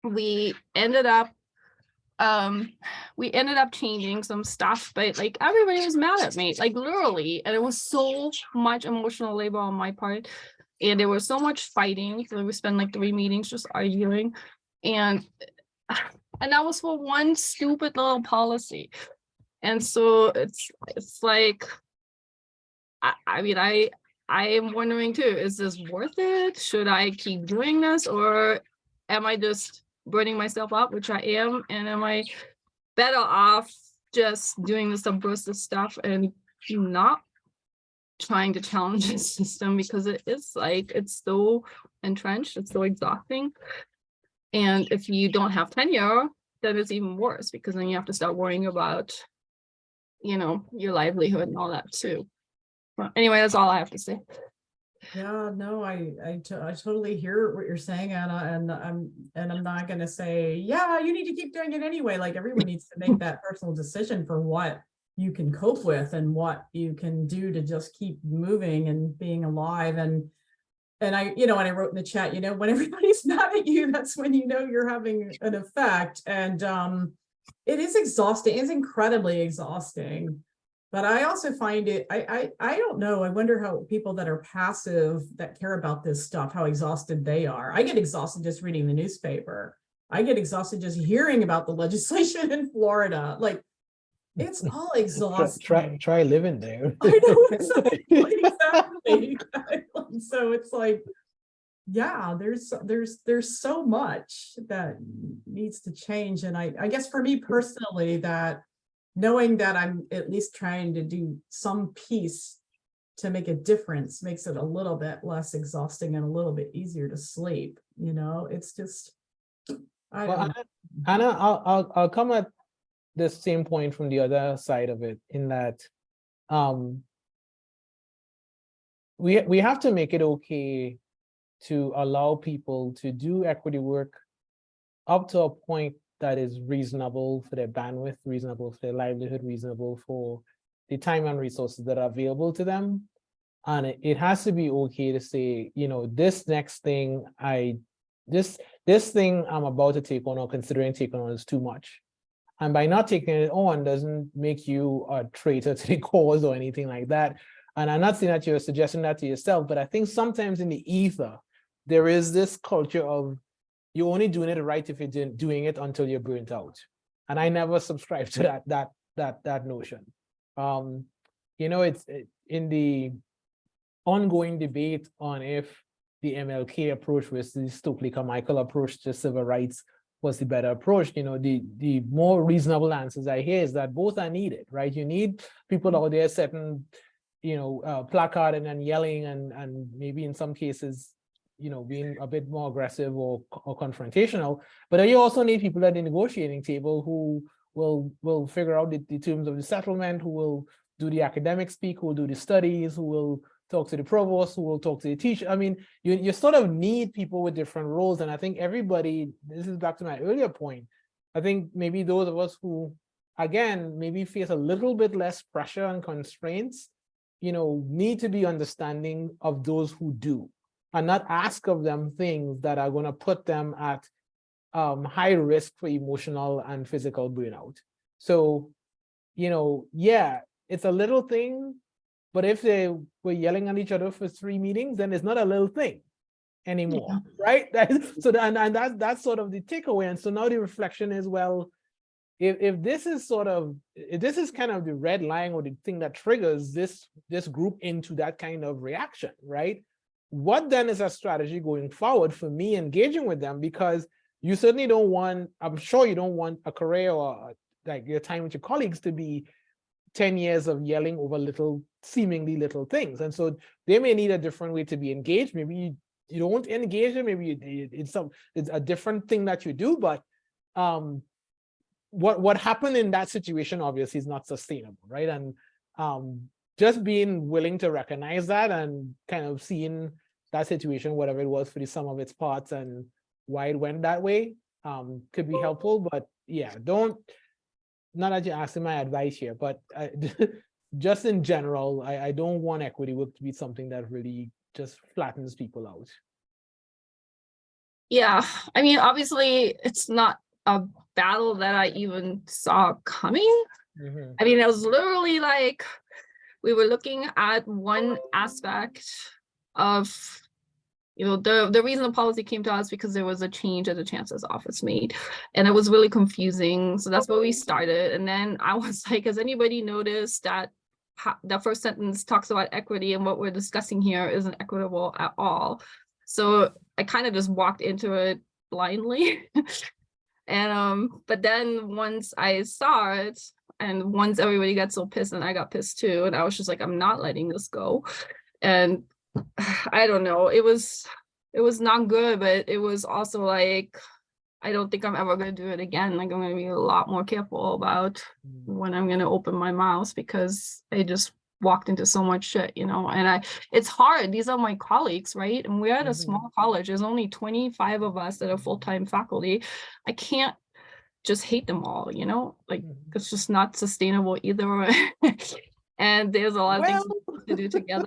we ended up changing some stuff, but like everybody was mad at me, like literally, and it was so much emotional labor on my part, and there was so much fighting. So we spent like 3 meetings just arguing, and that was for one stupid little policy. And so it's like, I am wondering too, is this worth it? Should I keep doing this, or am I just burning myself up, which I am, and am I better off just doing the subversive stuff and not trying to challenge the system, because it is like, it's so entrenched, it's so exhausting. And if you don't have tenure, then it's even worse, because then you have to start worrying about, you know, your livelihood and all that too. But anyway, that's all I have to say. Yeah, no, I totally hear what you're saying, Anna, and I'm not gonna say, yeah, you need to keep doing it anyway. Like, everyone needs to make that personal decision for what you can cope with and what you can do to just keep moving and being alive. And I, you know, and I wrote in the chat, you know, when everybody's mad at you, that's when you know you're having an effect. And it is exhausting. It's incredibly exhausting. But I also find it, I don't know. I wonder how people that are passive, that care about this stuff, how exhausted they are. I get exhausted just reading the newspaper. I get exhausted just hearing about the legislation in Florida. Like, it's all exhausting. Try living there. I know, exactly. So it's like, yeah, there's so much that needs to change. And I guess for me personally, that knowing that I'm at least trying to do some piece to make a difference makes it a little bit less exhausting and a little bit easier to sleep. You know, it's just, I don't know. Anna, I'll come at the same point from the other side of it, in that we have to make it okay to allow people to do equity work up to a point that is reasonable for their bandwidth, reasonable for their livelihood, reasonable for the time and resources that are available to them. And it has to be okay to say, you know, this next thing this thing I'm about to take on or considering taking on is too much. And by not taking it on doesn't make you a traitor to the cause or anything like that. And I'm not saying that you're suggesting that to yourself, but I think sometimes in the ether, there is this culture of you're only doing it right if you're doing it until you're burnt out. And I never subscribe to that notion. You know, it's in the ongoing debate on if the MLK approach versus the Stokely Carmichael approach to civil rights was the better approach. You know, the more reasonable answers I hear is that both are needed, right? You need people out there setting, you know, placarding and yelling and maybe in some cases, you know, being a bit more aggressive or confrontational. But then you also need people at the negotiating table who will figure out the terms of the settlement, who will do the academic speak, who will do the studies, who will talk to the provost, who will talk to the teacher. I mean, you sort of need people with different roles. And I think everybody, this is back to my earlier point, I think maybe those of us who, again, maybe face a little bit less pressure and constraints, you know, need to be understanding of those who do, and not ask of them things that are going to put them at high risk for emotional and physical burnout. So, you know, yeah, it's a little thing, but if they were yelling at each other for 3 meetings, then it's not a little thing anymore, right? So that's sort of the takeaway. And so now the reflection is, well, if this is kind of the red line or the thing that triggers this group into that kind of reaction, right? What then is a strategy going forward for me engaging with them? Because you certainly don't want, I'm sure you don't want a career or like your time with your colleagues to be 10 years of yelling over seemingly little things. And so they may need a different way to be engaged. Maybe you don't engage them, maybe it's a different thing that you do, but what happened in that situation obviously is not sustainable, right? And just being willing to recognize that and kind of seeing that situation, whatever it was, for the sum of its parts and why it went that way, could be helpful. But yeah, not that you're asking my advice here, but just in general, I don't want equity work to be something that really just flattens people out. Yeah, I mean, obviously it's not a battle that I even saw coming. Mm-hmm. I mean, it was literally like we were looking at one aspect of, you know, the reason the policy came to us because there was a change at the chancellor's office made, and it was really confusing. So that's where we started. And then I was like, has anybody noticed that the first sentence talks about equity, and what we're discussing here isn't equitable at all? So I kind of just walked into it blindly. And but then once I saw it, and once everybody got so pissed, and I got pissed too, and I was just like, I'm not letting this go. And I don't know, it was not good, but it was also like, I don't think I'm ever going to do it again. Like I'm going to be a lot more careful about when I'm going to open my mouth, because I just walked into so much shit, you know, and it's hard. These are my colleagues, right? And we're at a small college. There's only 25 of us that are full-time faculty. I can't just hate them all, you know, like it's just not sustainable either. And there's a lot of things to do together.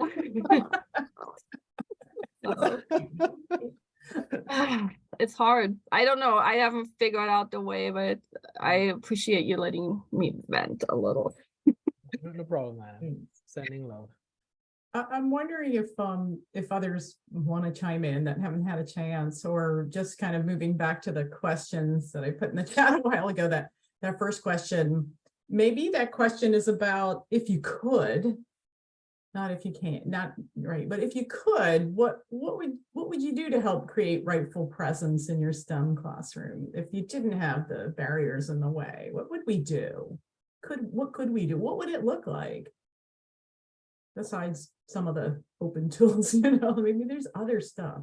It's hard. I don't know. I haven't figured out the way, but I appreciate you letting me vent a little. No problem, man. Sending love. I'm wondering if others want to chime in that haven't had a chance, or just kind of moving back to the questions that I put in the chat a while ago, that first question, maybe that question is about if you could, not if you can't, not right, but if you could, what would you do to help create rightful presence in your STEM classroom? If you didn't have the barriers in the way, what would we do? What could we do? What would it look like? Besides some of the open tools, you know, maybe there's other stuff.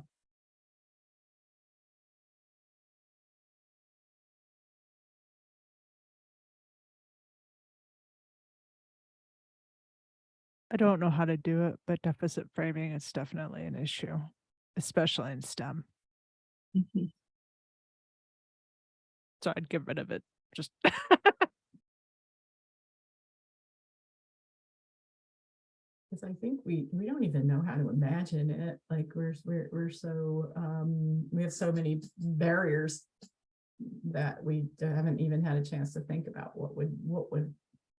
I don't know how to do it, but deficit framing is definitely an issue, especially in STEM. So I'd get rid of it. Just Because I think we don't even know how to imagine it. Like we're so we have so many barriers that we haven't even had a chance to think about what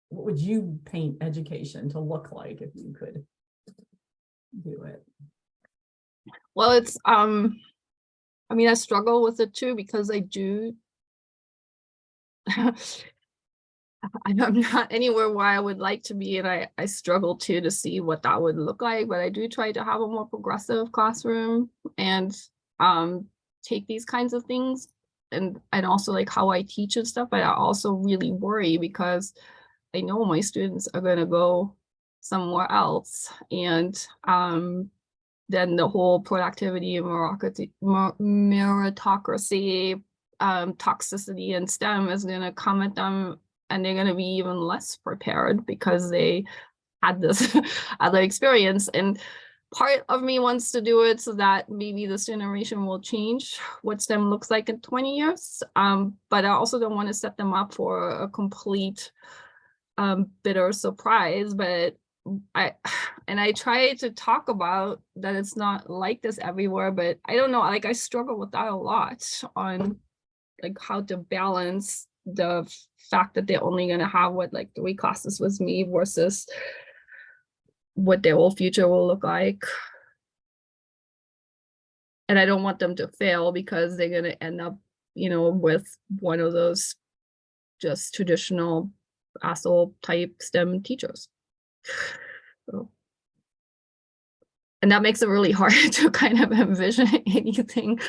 would you paint education to look like if you could do it? Well, it's I mean, I struggle with it too, because I do I'm not anywhere where I would like to be, and I struggle too to see what that would look like, but I do try to have a more progressive classroom and take these kinds of things, and also like how I teach and stuff. But I also really worry because I know my students are going to go somewhere else, and then the whole productivity and meritocracy toxicity in STEM is going to come at them, and they're going to be even less prepared because they had this other experience. And part of me wants to do it so that maybe this generation will change what STEM looks like in 20 years. But I also don't want to set them up for a complete bitter surprise. But I try to talk about that it's not like this everywhere, but I don't know, like I struggle with that a lot on like how to balance the fact that they're only going to have what, like 3 classes with me versus what their whole future will look like. And I don't want them to fail because they're going to end up, you know, with one of those just traditional asshole type STEM teachers. So, and that makes it really hard to kind of envision anything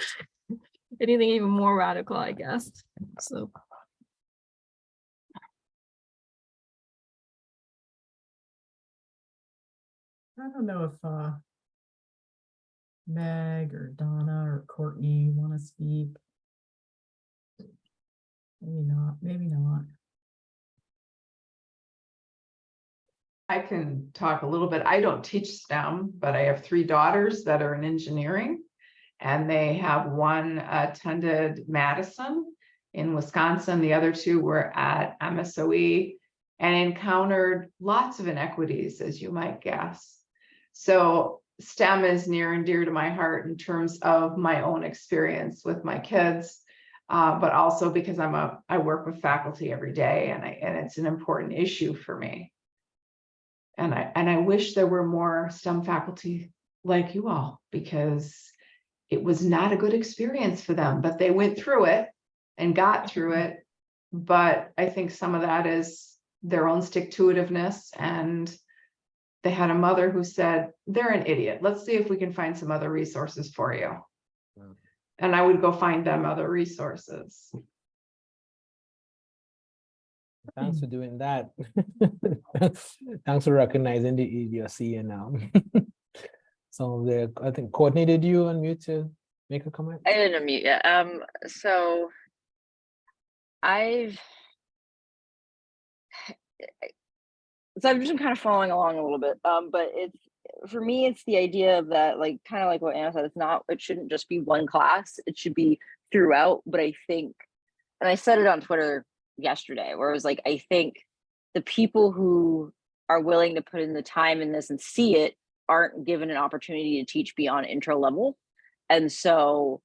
even more radical, I guess. So. I don't know if Meg or Donna or Courtney want to speak. Maybe not, maybe not. I can talk a little bit. I don't teach STEM, but I have 3 daughters that are in engineering, and they have one attended Madison in Wisconsin. The other 2 were at MSOE and encountered lots of inequities, as you might guess. So STEM is near and dear to my heart in terms of my own experience with my kids, but also because I work with faculty every day, and it's an important issue for me. And I wish there were more STEM faculty like you all, because it was not a good experience for them, but they went through it and got through it. But I think some of that is their own stick-to-itiveness, and they had a mother who said, they're an idiot. Let's see if we can find some other resources for you. Wow. And I would go find them other resources. Thanks for doing that. Thanks for recognizing the idiocy and some of the, I think Courtney, did you unmute to make a comment? I didn't unmute yet. So I've so I've just been kind of following along a little bit. But it's for me, it's the idea of that, like kind of like what Anna said, it shouldn't just be one class, it should be throughout. But I think, and I said it on Twitter yesterday, where it was like, I think the people who are willing to put in the time in this and see it aren't given an opportunity to teach beyond intro level. And so,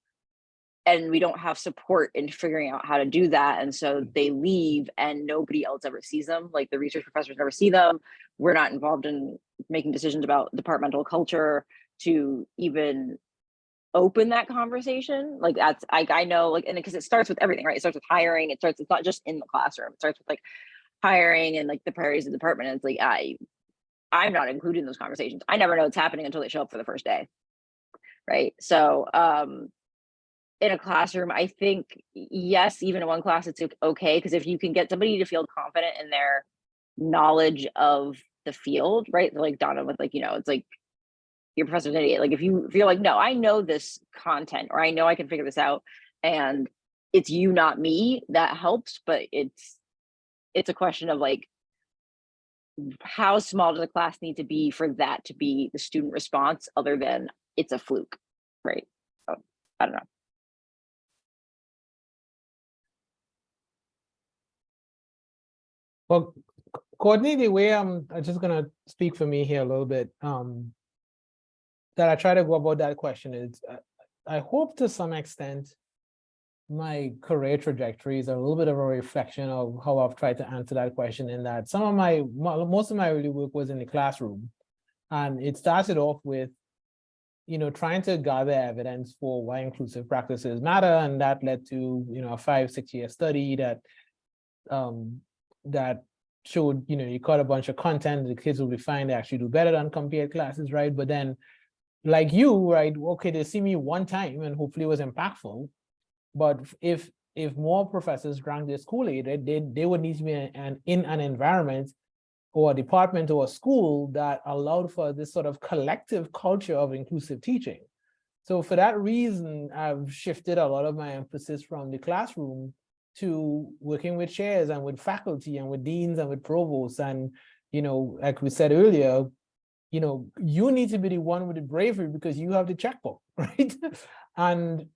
and we don't have support in figuring out how to do that. And so they leave and nobody else ever sees them. Like the research professors never see them. We're not involved in making decisions about departmental culture to even open that conversation. Like that's, I know, like, and because it starts with everything, right? It starts with hiring. It's not just in the classroom. It starts with like hiring and like the priorities of the department. And it's like, I'm not included in those conversations. I never know what's happening until they show up for the first day. Right. So, in a classroom, I think, yes, even in one class, it's okay. Because if you can get somebody to feel confident in their knowledge of the field, right? Like Donna with like, it's like your professor's an idiot. Like if you're like, no, I know this content, or I know I can figure this out, and it's you, not me, that helps. But it's a question of like, how small does the class need to be for that to be the student response, other than it's a fluke, right? So, I don't know. Well, Courtney, the way I'm just gonna speak for me here a little bit, that I try to go about that question is, I hope to some extent my career trajectory is a little bit of a reflection of how I've tried to answer that question, in that most of my early work was in the classroom. And it started off with, trying to gather evidence for why inclusive practices matter. And that led to, a 5-6 year study that showed, you caught a bunch of content, the kids will be fine, they actually do better than compared classes, right? But then, like you, right, okay, they see me one time and hopefully it was impactful. But if more professors drank this Kool-Aid, they would need to be in an environment or a department or a school that allowed for this sort of collective culture of inclusive teaching. So for that reason, I've shifted a lot of my emphasis from the classroom to working with chairs and with faculty and with deans and with provosts. And, like we said earlier, you need to be the one with the bravery because you have the checkbook, right? And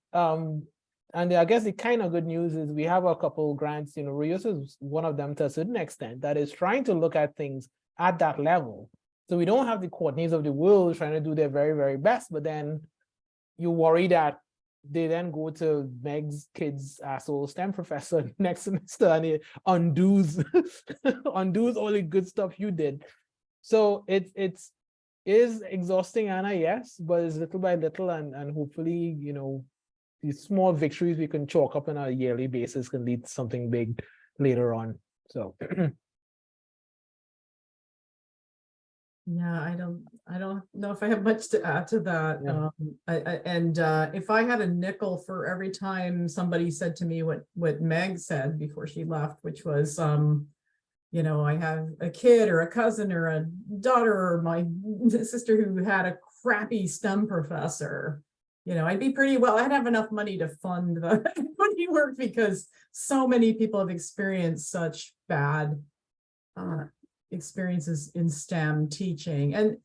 I guess the kind of good news is we have a couple grants, Rios is one of them to a certain extent, that is trying to look at things at that level. So we don't have the Courtneys of the world trying to do their very, very best, but then you worry that they then go to Meg's kid's asshole STEM professor next semester and it undoes all the good stuff you did. So it is exhausting, Anna, yes, but it's little by little, and hopefully, these small victories we can chalk up on a yearly basis can lead to something big later on. So yeah, I don't know if I have much to add to that. Yeah. If I had a nickel for every time somebody said to me what Meg said before she left, which was I have a kid or a cousin or a daughter or my sister who had a crappy STEM professor, I'd be pretty well, I'd have enough money to fund the money work, because so many people have experienced such bad experiences in STEM teaching. And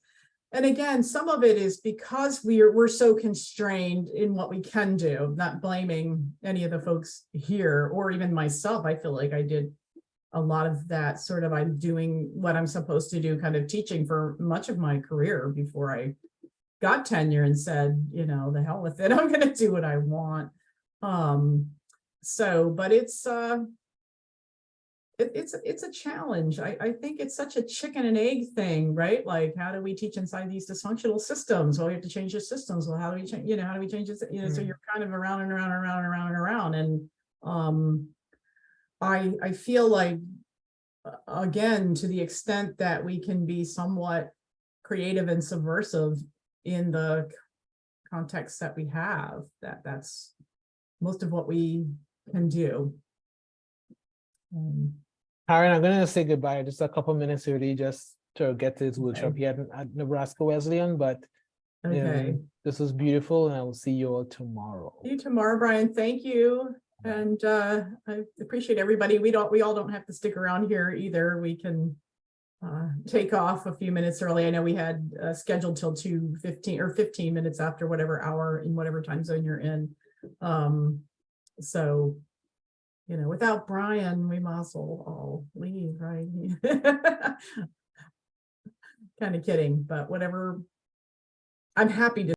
again, some of it is because we're so constrained in what we can do, not blaming any of the folks here or even myself. I feel like I did a lot of that sort of, I'm doing what I'm supposed to do kind of teaching for much of my career before I got tenure and said, the hell with it, I'm going to do what I want. But it's a challenge. I think it's such a chicken and egg thing, right? Like, how do we teach inside these dysfunctional systems? Well, we have to change the systems. Well, how do we change, how do we change this? So you're kind of around and around and around and around and around. And I feel like, again, to the extent that we can be somewhat creative and subversive in the context that we have, that's most of what we can do. Aaron, I'm going to say goodbye just a couple minutes early just to get to this workshop here at Nebraska Wesleyan, but okay, this was beautiful, and I will see you all tomorrow. See you tomorrow, Brian. Thank you. And I appreciate everybody. We all don't have to stick around here either. We can take off a few minutes early. I know we had scheduled till 2:15 or 15 minutes after whatever hour in whatever time zone you're in. So, you know, without Bryan, we might as well all leave, right? Kind of kidding, but whatever. I'm happy to